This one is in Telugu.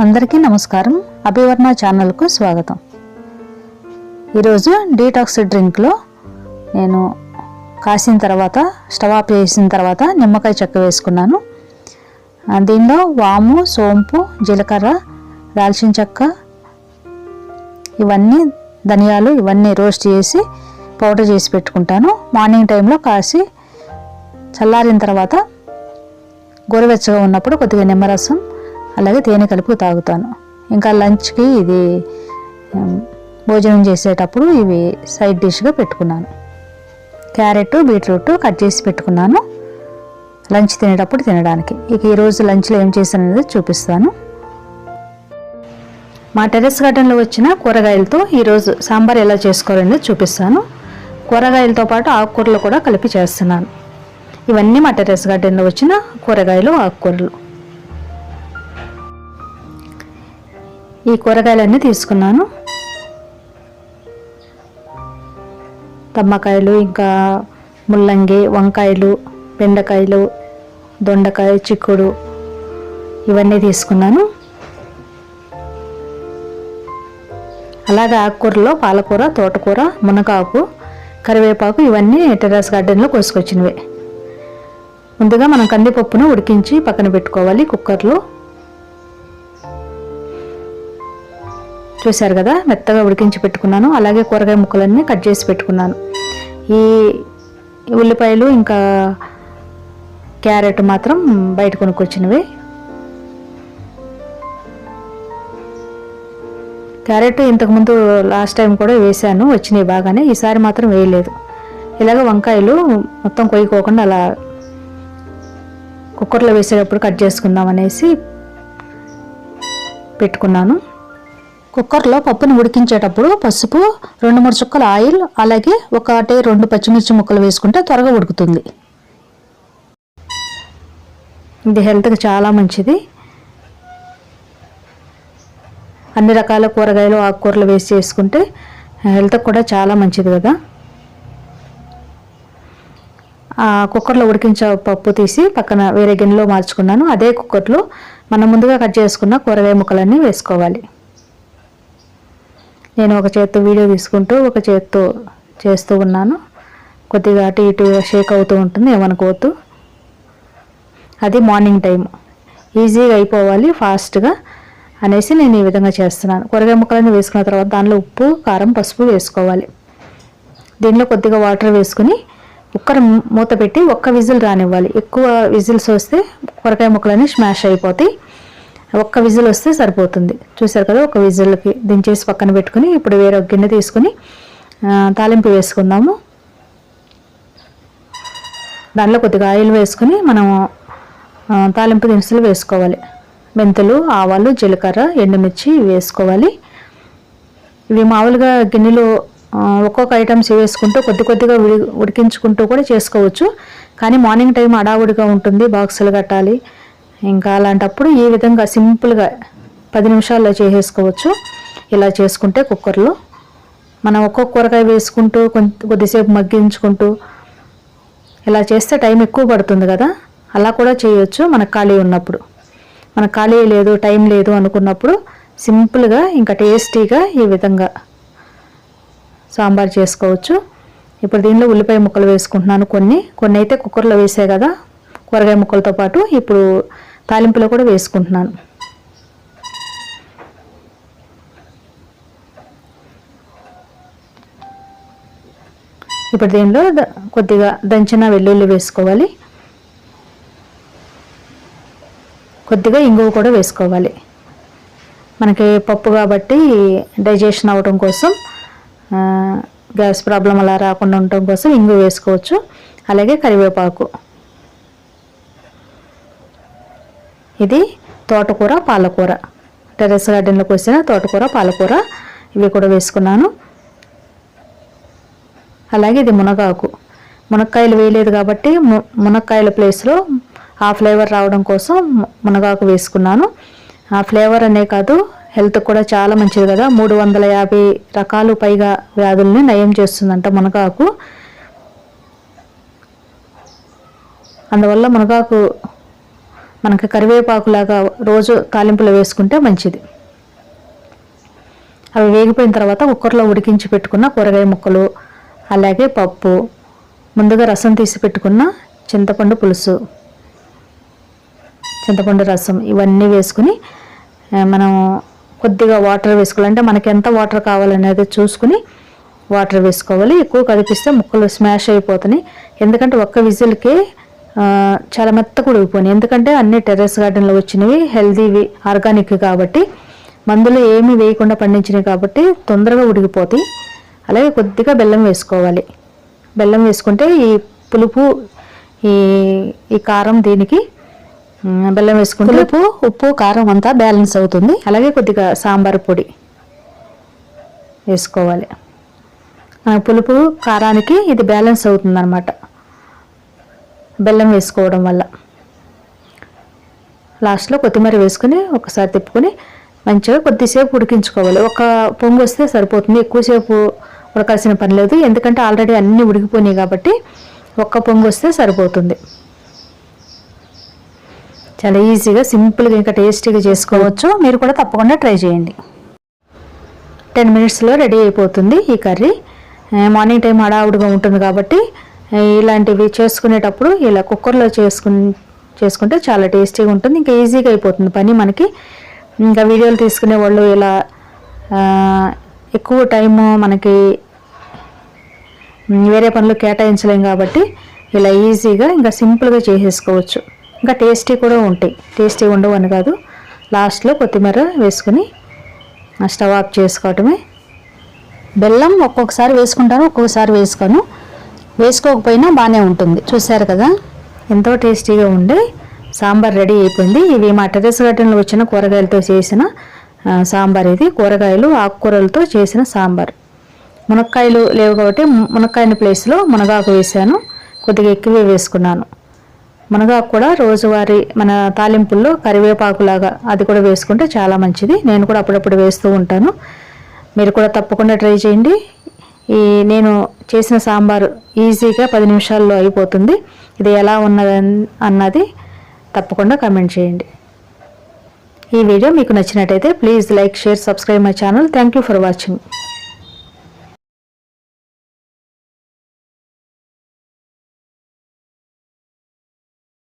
అందరికీ నమస్కారం. అభివర్ణ ఛానల్కు స్వాగతం. ఈరోజు డీటాక్స్ డ్రింక్లో నేను కాసిన తర్వాత స్టవ్ ఆఫ్ చేసిన తర్వాత నిమ్మకాయ చెక్క వేసుకున్నాను. దీనిలో వాము, సోంపు, జీలకర్ర, దాల్చిన చెక్క, ఇవన్నీ ధనియాలు ఇవన్నీ రోస్ట్ చేసి పౌడర్ చేసి పెట్టుకుంటాను. మార్నింగ్ టైంలో కాసి చల్లారిన తర్వాత గోరువెచ్చగా ఉన్నప్పుడు కొద్దిగా నిమ్మరసం అలాగే తేనె కలిపి తాగుతాను. ఇంకా లంచ్కి ఇది భోజనం చేసేటప్పుడు ఇవి సైడ్ డిష్గా పెట్టుకున్నాను. క్యారెట్, బీట్రూట్ కట్ చేసి పెట్టుకున్నాను లంచ్ తినేటప్పుడు తినడానికి. ఇక ఈరోజు లంచ్లో ఏం చేశాను అనేది చూపిస్తాను. మా టెర్రస్ గార్డెన్లో వచ్చిన కూరగాయలతో ఈరోజు సాంబార్ ఎలా చేసుకోవాలనేది చూపిస్తాను. కూరగాయలతో పాటు ఆకుకూరలు కూడా కలిపి చేస్తున్నాను. ఇవన్నీ మా టెర్రస్ గార్డెన్లో వచ్చిన కూరగాయలు, ఆకుకూరలు. ఈ కూరగాయలన్నీ తీసుకున్నాను. తమ్మకాయలు, ఇంకా ముల్లంగి, వంకాయలు, బెండకాయలు, దొండకాయ, చిక్కుడు ఇవన్నీ తీసుకున్నాను. అలాగే ఆకుకూరలో పాలకూర, తోటకూర, మునగాకు, కరివేపాకు ఇవన్నీ టెర్రస్ గార్డెన్లో కోసుకొచ్చినవే. ముందుగా మనం కందిపప్పును ఉడికించి పక్కన పెట్టుకోవాలి కుక్కర్లో. చూశారు కదా, మెత్తగా ఉడికించి పెట్టుకున్నాను. అలాగే కూరగాయ ముక్కలన్నీ కట్ చేసి పెట్టుకున్నాను. ఈ ఉల్లిపాయలు ఇంకా క్యారెట్ మాత్రం బయట కొనుక్కొచ్చినవి. క్యారెట్ ఇంతకుముందు లాస్ట్ టైం కూడా వేసాను, వచ్చినాయి బాగానే. ఈసారి మాత్రం వేయలేదు. ఇలాగ వంకాయలు మొత్తం కొయ్యకోకుండా అలా కుక్కర్లో వేసేటప్పుడు కట్ చేసుకుందాం అనేసి పెట్టుకున్నాను. కుక్కర్లో పప్పుని ఉడికించేటప్పుడు పసుపు, 2-3 చుక్కల ఆయిల్, అలాగే 1-2 పచ్చిమిర్చి ముక్కలు వేసుకుంటే త్వరగా ఉడుకుతుంది. ఇది హెల్త్కి చాలా మంచిది. అన్ని రకాల కూరగాయలు, ఆకుకూరలు వేసి చేసుకుంటే హెల్త్కి కూడా చాలా మంచిది కదా. కుక్కర్లో ఉడికించే పప్పు తీసి పక్కన వేరే గిన్నెలో మార్చుకున్నాను. అదే కుక్కర్లో మనం ముందుగా కట్ చేసుకున్న కూరగాయ ముక్కలన్నీ వేసుకోవాలి. నేను ఒక చేత్తో వీడియో తీసుకుంటూ ఒక చేత్తో చేస్తూ ఉన్నాను. కొద్దిగా అటు ఇటు షేక్ అవుతూ ఉంటుంది, ఏమనుకోవద్దు. అది మార్నింగ్ టైం, ఈజీగా అయిపోవాలి ఫాస్ట్గా అనేసి నేను ఈ విధంగా చేస్తున్నాను. కూరగాయ ముక్కలన్నీ వేసుకున్న తర్వాత దానిలో ఉప్పు, కారం, పసుపు వేసుకోవాలి. దీనిలో కొద్దిగా వాటర్ వేసుకుని కుక్కర్ మూత పెట్టి 1 విజిల్ రానివ్వాలి. ఎక్కువ విజిల్స్ వస్తే కూరగాయ ముక్కలన్నీ స్మాష్ అయిపోతాయి. 1 విజిల్ వస్తే సరిపోతుంది. చూసారు కదా, 1 విజిల్కి దించేసి పక్కన పెట్టుకుని ఇప్పుడు వేరే ఒక గిన్నె తీసుకుని తాలింపు వేసుకుందాము. దానిలో కొద్దిగా ఆయిల్ వేసుకుని మనం తాలింపు దినుసులు వేసుకోవాలి. మెంతులు, ఆవాలు, జీలకర్ర, ఎండుమిర్చి వేసుకోవాలి. ఇవి మామూలుగా గిన్నెలో ఒక్కొక్క ఐటమ్స్ వేసుకుంటూ కొద్దిగా ఉడికించుకుంటూ కూడా చేసుకోవచ్చు. కానీ మార్నింగ్ టైం అడావుడిగా ఉంటుంది, బాక్సులు కట్టాలి. ఇంకా అలాంటప్పుడు ఈ విధంగా సింపుల్గా 10 నిమిషాల్లో చేసేసుకోవచ్చు. ఇలా చేసుకుంటే కుక్కర్లో మనం ఒక్కొక్క కూరగాయ వేసుకుంటూ కొద్దిసేపు మగ్గించుకుంటూ ఇలా చేస్తే టైం ఎక్కువ పడుతుంది కదా. అలా కూడా చేయొచ్చు మనకు ఖాళీ ఉన్నప్పుడు. మనకు ఖాళీ లేదు, టైం లేదు అనుకున్నప్పుడు సింపుల్గా ఇంకా టేస్టీగా ఈ విధంగా సాంబార్ చేసుకోవచ్చు. ఇప్పుడు దీనిలో ఉల్లిపాయ ముక్కలు వేసుకుంటున్నాను. కొన్ని అయితే కుక్కర్లో వేసే కదా కూరగాయ ముక్కలతో పాటు, ఇప్పుడు తాలింపులో కూడా వేసుకుంటున్నాను. ఇప్పుడు దీనిలో కొద్దిగా దంచిన వెల్లుల్లి వేసుకోవాలి. కొద్దిగా ఇంగువ కూడా వేసుకోవాలి. మనకి పప్పు కాబట్టి డైజెషన్ అవ్వడం కోసం, గ్యాస్ ప్రాబ్లం అలా రాకుండా ఉండటం కోసం ఇంగువ వేసుకోవచ్చు. అలాగే కరివేపాకు. ఇది తోటకూర, పాలకూర, టెర్రస్ గార్డెన్లోకి వచ్చిన తోటకూర, పాలకూర ఇవి కూడా వేసుకున్నాను. అలాగే ఇది మునగాకు. మునక్కాయలు వేయలేదు కాబట్టి మునక్కాయల ప్లేస్లో ఆ ఫ్లేవర్ రావడం కోసం మునగాకు వేసుకున్నాను. ఆ ఫ్లేవర్ అనే కాదు, హెల్త్ కూడా చాలా మంచిది కదా. 350 రకాలు పైగా వ్యాధుల్ని నయం చేస్తుందంట మునగాకు. అందువల్ల మునగాకు మనకి కరివేపాకులాగా రోజు తాలింపులో వేసుకుంటే మంచిది. అవి వేగిపోయిన తర్వాత కుక్కర్లో ఉడికించి పెట్టుకున్న కూరగాయ ముక్కలు, అలాగే పప్పు, ముందుగా రసం తీసి పెట్టుకున్న చింతపండు పులుసు, చింతపండు రసం ఇవన్నీ వేసుకుని మనం కొద్దిగా వాటర్ వేసుకోవాలి. అంటే మనకి ఎంత వాటర్ కావాలనేది చూసుకుని వాటర్ వేసుకోవాలి. ఎక్కువ కదిపిస్తే ముక్కలు స్మాష్ అయిపోతున్నాయి. ఎందుకంటే ఒక్క విజిల్కే చాలా మెత్తగా ఉడికిపోయినాయి. ఎందుకంటే అన్ని టెర్రస్ గార్డెన్లో వచ్చినవి, హెల్దీవి, ఆర్గానిక్ కాబట్టి, మందులు ఏమీ వేయకుండా పండించినవి కాబట్టి తొందరగా ఉడికిపోతాయి. అలాగే కొద్దిగా బెల్లం వేసుకోవాలి. బెల్లం వేసుకుంటే ఈ పులుపు, ఈ కారం దీనికి బెల్లం వేసుకుంటే పులుపు, ఉప్పు, కారం అంతా బ్యాలెన్స్ అవుతుంది. అలాగే కొద్దిగా సాంబార్ పొడి వేసుకోవాలి. పులుపు కారానికి ఇది బ్యాలెన్స్ అవుతుంది అన్నమాట బెల్లం వేసుకోవడం వల్ల. లాస్ట్లో కొత్తిమీర వేసుకుని ఒకసారి తిప్పుకొని మంచిగా కొద్దిసేపు ఉడికించుకోవాలి. ఒక పొంగు వస్తే సరిపోతుంది. ఎక్కువసేపు ఉడకాల్సిన పని లేదు, ఎందుకంటే ఆల్రెడీ అన్నీ ఉడికిపోయినాయి కాబట్టి ఒక్క పొంగు వస్తే సరిపోతుంది. చాలా ఈజీగా, సింపుల్గా, ఇంకా టేస్టీగా చేసుకోవచ్చు. మీరు కూడా తప్పకుండా ట్రై చేయండి. 10 మినిట్స్లో రెడీ అయిపోతుంది ఈ కర్రీ. మార్నింగ్ టైం హడావుడిగా ఉంటుంది కాబట్టి ఇలాంటివి చేసుకునేటప్పుడు ఇలా కుక్కర్లో చేసుకుంటే చాలా టేస్టీగా ఉంటుంది. ఇంకా ఈజీగా అయిపోతుంది పని మనకి. ఇంకా వీడియోలు తీసుకునే వాళ్ళు ఇలా ఎక్కువ టైము మనకి వేరే పనులు కేటాయించలేం కాబట్టి ఇలా ఈజీగా ఇంకా సింపుల్గా చేసేసుకోవచ్చు. ఇంకా టేస్టీ కూడా ఉంటాయి. టేస్టీ ఉండవు అని కాదు. లాస్ట్లో కొత్తిమీర వేసుకుని స్టవ్ ఆఫ్ చేసుకోవటమే. బెల్లం ఒక్కొక్కసారి వేసుకుంటాను, ఒక్కొక్కసారి వేసుకోకపోయినా బాగానే ఉంటుంది. చూసారు కదా, ఎంతో టేస్టీగా ఉండే సాంబార్ రెడీ అయిపోయింది. ఇవి మా టెర్రస్ గార్డెన్లో వచ్చిన కూరగాయలతో చేసిన సాంబార్. ఇది కూరగాయలు, ఆకుకూరలతో చేసిన సాంబార్. మునక్కాయలు లేవు కాబట్టి మునక్కాయని ప్లేస్లో మునగాకు వేసాను. కొద్దిగా ఎక్కువే వేసుకున్నాను. మునగాకు కూడా రోజువారీ మన తాలింపుల్లో కరివేపాకులాగా అది కూడా వేసుకుంటే చాలా మంచిది. నేను కూడా అప్పుడప్పుడు వేస్తూ ఉంటాను. మీరు కూడా తప్పకుండా ట్రై చేయండి. నేను చేసిన సాంబారు ఈజీగా 10 నిమిషాల్లో అయిపోతుంది. ఇది ఎలా ఉన్నది అన్నది తప్పకుండా కామెంట్ చేయండి. ఈ వీడియో మీకు నచ్చినట్టయితే please like, share, subscribe my channel. Thank you for watching.